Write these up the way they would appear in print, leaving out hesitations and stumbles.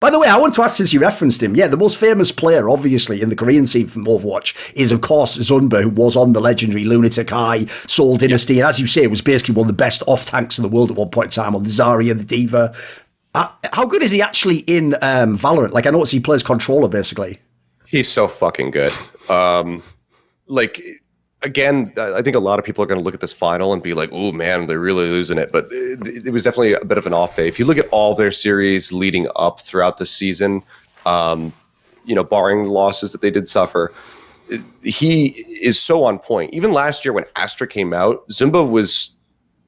By the way, I want to ask, since you referenced him, the most famous player, obviously, in the Korean scene from Overwatch is, of course, Zunba, who was on the legendary Lunatic High, Seoul Dynasty, and as you say, was basically one of the best off-tanks in the world at one point in time on the Zarya, the Diva. How good is he actually in Valorant? Like, I notice he plays controller, basically. He's so fucking good. Again, I think a lot of people are going to look at this final and be like, oh, man, they're really losing it. But it was definitely a bit of an off day. If you look at all their series leading up throughout the season, barring the losses that they did suffer, he is so on point. Even last year when Astra came out, Zumba was,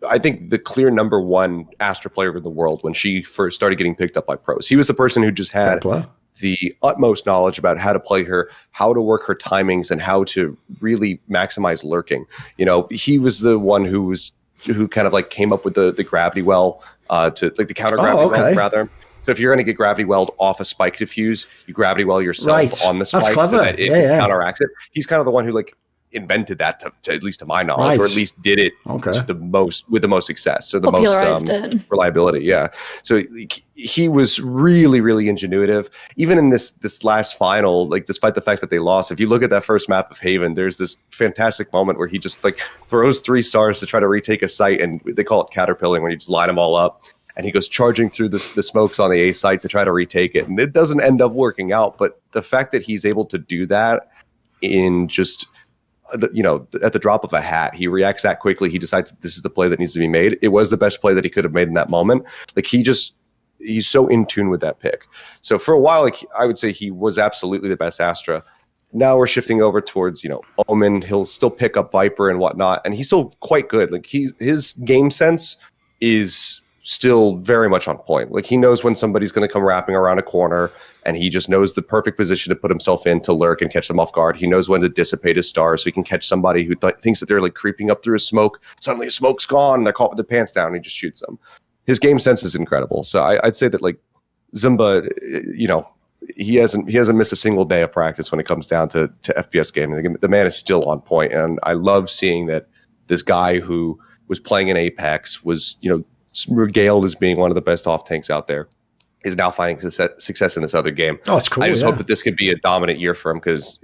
I think, the clear number one Astra player in the world when she first started getting picked up by pros. He was the person who just had the utmost knowledge about how to play her, how to work her timings, and how to really maximize lurking. He was the one who kind of like came up with the gravity well to like the counter gravity well rather. So if you're going to get gravity weld off a spike diffuse, you gravity well yourself on the spike so that it counteracts it. He's kind of the one who invented that to at least to my knowledge, or at least did it with the most success, so the most reliability. Yeah. So he was really, really ingenuitive. Even in this last final, despite the fact that they lost, if you look at that first map of Haven, there's this fantastic moment where he just throws 3 stars to try to retake a site, and they call it caterpilling, when you just line them all up. And he goes charging through the smokes on the A site to try to retake it. And it doesn't end up working out. But the fact that he's able to do that in just, at the drop of a hat, he reacts that quickly. He decides that this is the play that needs to be made. It was the best play that he could have made in that moment. He's so in tune with that pick. So for a while, I would say he was absolutely the best Astra. Now we're shifting over towards, Omen. He'll still pick up Viper and whatnot. And he's still quite good. His game sense is still very much on point. He knows when somebody's going to come wrapping around a corner, and he just knows the perfect position to put himself in to lurk and catch them off guard. He knows when to dissipate his star so he can catch somebody who thinks that they're creeping up through a smoke. Suddenly a smoke's gone and they're caught with their pants down and he just shoots them. His game sense is incredible. So I'd say that Zumba, he hasn't missed a single day of practice when it comes down to FPS gaming. The man is still on point, and I love seeing that this guy who was playing in Apex was, regaled as being one of the best off tanks out there, is now finding success in this other game. Oh, it's cool. I just hope that this could be a dominant year for him, because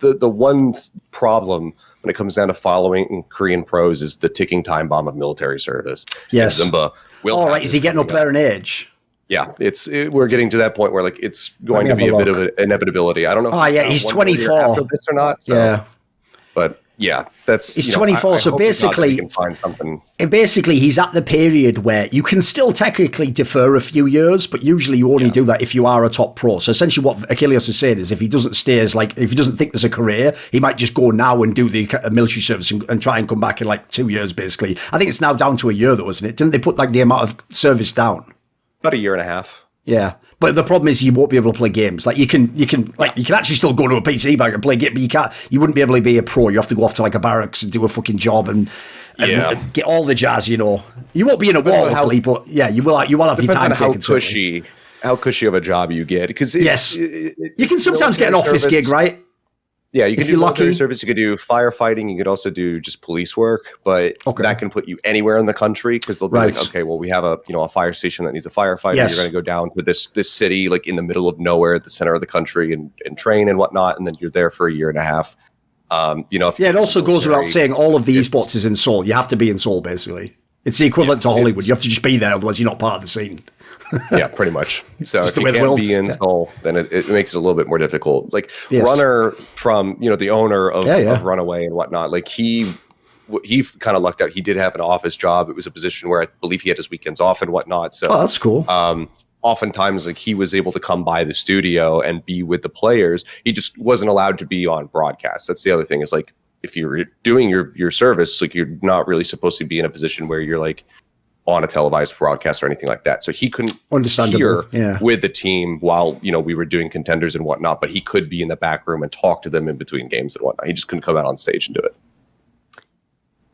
the one problem when it comes down to following Korean pros is the ticking time bomb of military service. Yes. And Zumba will. Is he getting up there in age? Yeah, we're getting to that point where it's going to be a bit of an inevitability. I don't know. He's 24 after this or not. So, but. Yeah, he's 24, so basically, can find something. Basically, he's at the period where you can still technically defer a few years, but usually you only do that if you are a top pro. So essentially, what Achilles is saying is, if he doesn't if he doesn't think there's a career, he might just go now and do the military service and try and come back in 2 years. Basically, I think it's now down to a year, though, isn't it? Didn't they put the amount of service down? About a year and a half. Yeah. But the problem is you won't be able to play games. You can actually still go to a PC bag and play game, but you wouldn't be able to be a pro. You have to go off to a barracks and do a fucking job and get all the jazz. You won't be in a war, but you will have your time taken. How cushy of a job you get, because you can sometimes get an office gig, right? Yeah, you can do military service, you could do firefighting, you could also do just police work, but that can put you anywhere in the country, because they'll be okay, well, we have a fire station that needs a firefighter. Yes. You're going to go down to this city, in the middle of nowhere, at the center of the country, and train and whatnot, and then you're there for a year and a half. It also goes without saying, all of the esports is in Seoul. You have to be in Seoul, basically. It's the equivalent to Hollywood. You have to just be there, otherwise you're not part of the scene. Yeah, pretty much. So if you can't be in Seoul, then it makes it a little bit more difficult. Runner from the owner of Runaway and whatnot, he kind of lucked out. He did have an office job. It was a position where I believe he had his weekends off and whatnot. So that's cool. Oftentimes, he was able to come by the studio and be with the players. He just wasn't allowed to be on broadcast. That's the other thing, is if you're doing your service, you're not really supposed to be in a position where you're on a televised broadcast or anything like that. So he couldn't hear with the team while, we were doing contenders and whatnot, but he could be in the back room and talk to them in between games and whatnot. He just couldn't come out on stage and do it.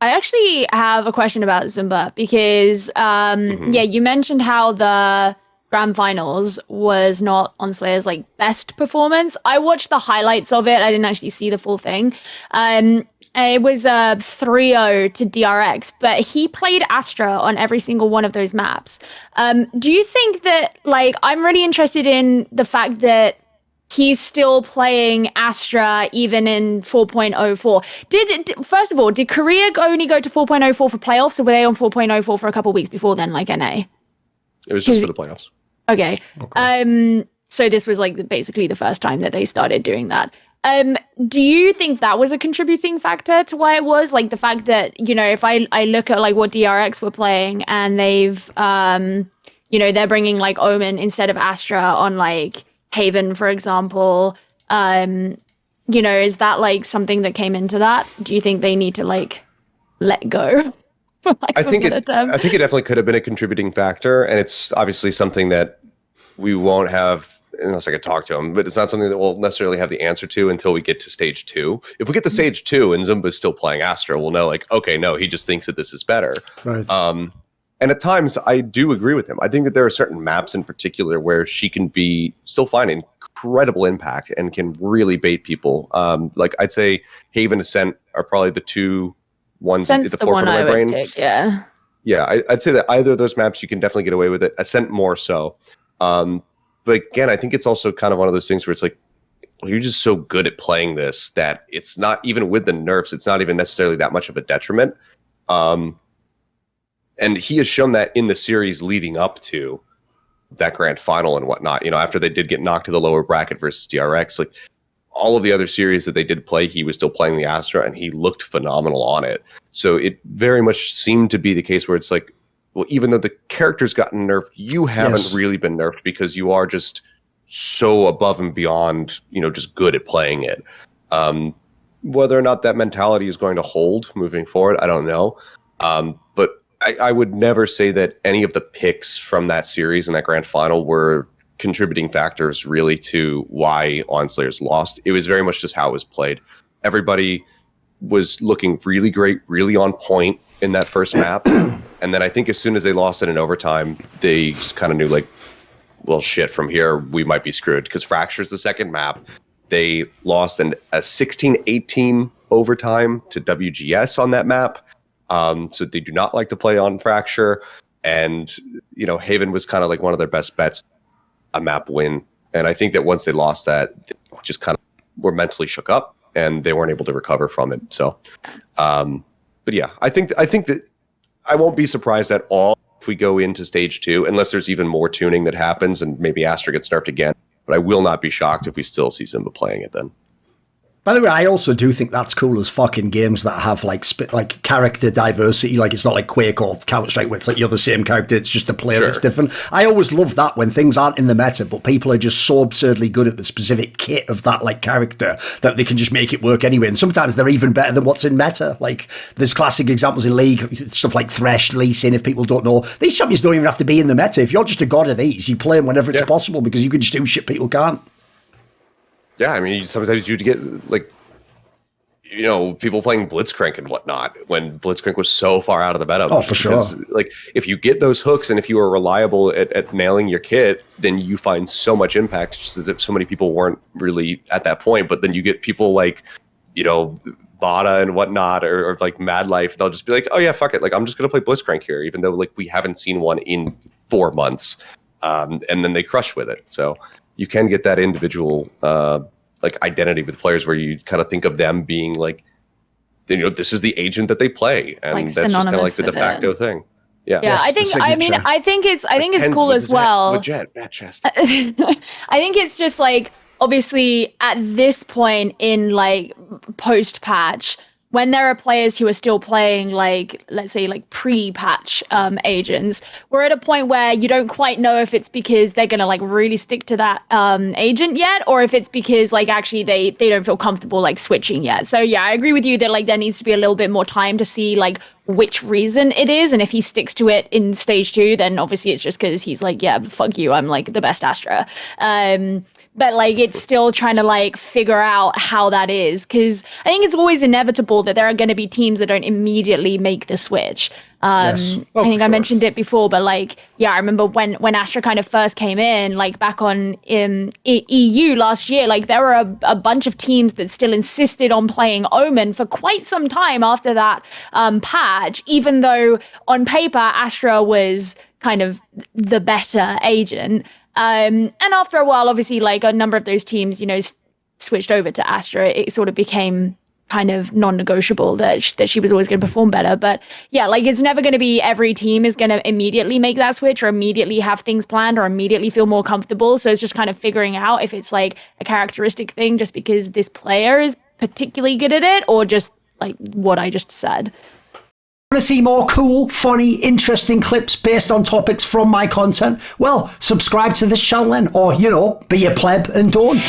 I actually have a question about Zumba, because, you mentioned how the grand finals was not on Slayer's best performance. I watched the highlights of it. I didn't actually see the full thing. It was a 3-0 to DRX, but he played Astra on every single one of those maps. Do you think that, like, I'm really interested in the fact that he's still playing Astra even in 4.04. First of all, did Korea only go to 4.04 for playoffs, or were they on 4.04 for a couple of weeks before then, like NA? It was just for the playoffs. Okay. So this was like basically the first time that they started doing that. Do you think that was a contributing factor to why it was, like, the fact that, you know, if I look at like what DRX were playing and they've you know, they're bringing like Omen instead of Astra on like Haven, for example, you know, is that like something that came into that? Do you think they need to like let go? I think it definitely could have been a contributing factor, and it's obviously something that we won't have unless I could talk to him, but it's not something that we'll necessarily have the answer to until we get to stage 2. If we get to stage 2 and Zumba's still playing Astra, we'll know, like, okay, no, he just thinks that this is better. Right. And at times, I do agree with him. I think that there are certain maps in particular where she can still find incredible impact and can really bait people. Like, I'd say Haven, Ascent are probably the two ones at the forefront of my brain. Pick, yeah. Yeah, I'd say that either of those maps, you can definitely get away with it. Ascent more so. But again, I think it's also kind of one of those things where it's like, well, you're just so good at playing this that it's not, even with the nerfs, it's not even necessarily that much of a detriment. And he has shown that in the series leading up to that grand final and whatnot. You know, after they did get knocked to the lower bracket versus DRX, like all of the other series that they did play, he was still playing the Astra and he looked phenomenal on it. So it very much seemed to be the case where it's like, well, even though the character's gotten nerfed, you haven't really been nerfed because you are just so above and beyond, you know, just good at playing it. Whether or not that mentality is going to hold moving forward, I don't know. But I would never say that any of the picks from that series and that grand final were contributing factors really to why Onslayers lost. It was very much just how it was played. Everybody was looking really great, really on point in that first map. And then I think as soon as they lost it in overtime, they just kind of knew, like, well, shit, from here, we might be screwed. Because Fracture's the second map. They lost a 16-18 overtime to WGS on that map. So they do not like to play on Fracture. And, you know, Haven was kind of like one of their best bets, a map win. And I think that once they lost that, they just kind of were mentally shook up and they weren't able to recover from it. So, but yeah, I think that I won't be surprised at all if we go into stage 2, unless there's even more tuning that happens and maybe Astra gets nerfed again. But I will not be shocked if we still see Zumba playing it then. By the way, I also do think that's cool as fucking games that have like character diversity. Like, it's not like Quake or Counter-Strike where it's like you're the same character, it's just the player that's different. I always love that when things aren't in the meta, but people are just so absurdly good at the specific kit of that like character that they can just make it work anyway. And sometimes they're even better than what's in meta. Like, there's classic examples in League, stuff like Thresh, Lacy, if people don't know. These champions don't even have to be in the meta. If you're just a god of these, you play them whenever it's possible because you can just do shit people can't. Yeah, I mean, sometimes you get, like, you know, people playing Blitzcrank and whatnot when Blitzcrank was so far out of the meta. Oh, for sure. Like, if you get those hooks and if you are reliable at nailing your kit, then you find so much impact, just as if so many people weren't really at that point. But then you get people like, you know, Bada and whatnot, or like Mad Life, they'll just be like, oh yeah, fuck it. Like, I'm just going to play Blitzcrank here, even though like we haven't seen one in 4 months. And then they crush with it. So you can get that individual like identity with players where you kind of think of them being like, you know, this is the agent that they play, and like that's just kind of like the de facto thing. Yeah. Yeah, yes, I think it's cool as well. Legit, bad chest. I think it's just like, obviously at this point in like post patch, when there are players who are still playing, like, let's say, like pre-patch agents, we're at a point where you don't quite know if it's because they're going to like really stick to that agent yet, or if it's because like actually they don't feel comfortable like switching yet. So yeah, I agree with you that like there needs to be a little bit more time to see like which reason it is. And if he sticks to it in stage 2, then obviously it's just because he's like, yeah, fuck you, I'm like the best Astra. But like it's still trying to like figure out how that is, because I think it's always inevitable that there are going to be teams that don't immediately make the switch. Yes. I think I sure. mentioned it before, but like, yeah, I remember when Astra kind of first came in, like back on in EU last year, like there were a bunch of teams that still insisted on playing Omen for quite some time after that patch, even though on paper Astra was kind of the better agent. And after a while, obviously, like a number of those teams, you know, switched over to Astra. It sort of became kind of non-negotiable that she was always going to perform better. But yeah, like it's never going to be every team is going to immediately make that switch or immediately have things planned or immediately feel more comfortable. So it's just kind of figuring out if it's like a characteristic thing just because this player is particularly good at it or just like what I just said. Want to see more cool, funny, interesting clips based on topics from my content? Well, subscribe to this channel then, or, you know, be a pleb and don't.